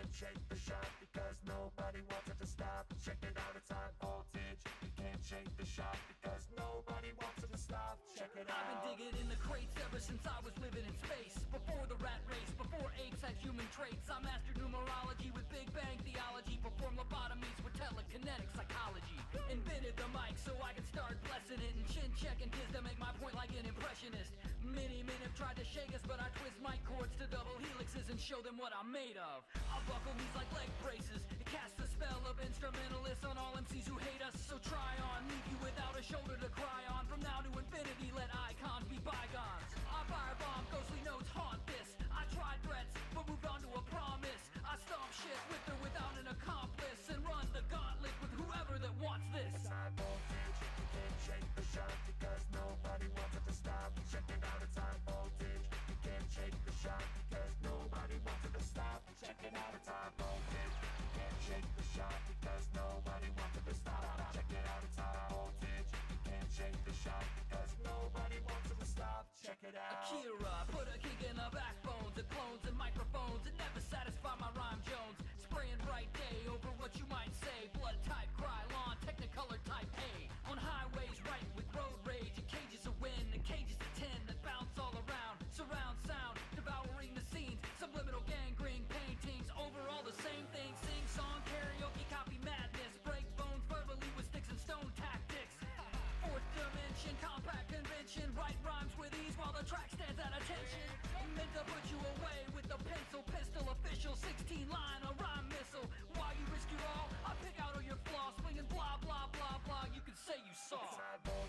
can't shake the shock because nobody wants it to stop. Check it out, it's high voltage. You can't shake the shock because nobody wants it to stop. Check it out. I've been digging in the crates ever since I was living in space. Before the rat race, before apes had human traits. I mastered numerology with Big Bang theology. Performed lobotomies with telekinetic psychology. Invented the mic so I could start blessing it. And chin checking kids to make my point like an impressionist. Many men have tried to shake us, but I twist mic cords to double helixes and show them what I'm made of. I buckle these like leg braces. It casts a spell of instrumentalists on all MCs who hate us. So try on, leave you without a shoulder to cry on. From now to infinity, let icons be bygones. I firebomb, ghostly notes haunt this. I tried threats, but moved on to a promise. I stomp shit with or without an accomplice, and run the gauntlet with whoever that wants this. It's high voltage, you can't shake the shock because nobody wants it to stop. Check it out, it's high voltage. You can't shake the shock because nobody wants it to stop. Check it out, it's high voltage. You can't shake the shock because nobody wants it to stop. Check it out, it's high voltage. You can't shake the shock because nobody wants it to stop. Check it out. Akira, put a kick in the backbones, the clones and microphones that never satisfy my rhyme Jones. Spraying bright day over what you might say. Blood type, Krylon, Technicolor type A. On highways right with road rage and cages of wind and cages of tin that bounce all around. Surround sound, devouring the scenes. Subliminal gangrene paintings over all the same things. Sing song, karaoke, copy madness. Break bones verbally with sticks and stone tactics. Fourth dimension, compact convention. Write rhymes with ease while the track stands at attention. Meant to put you away with the pencil pistol. Official 16 line, a rhyme missile. While you risk your all, I pick out all your flaws. Swinging blah blah blah blah, you can say you saw. It's high voltage.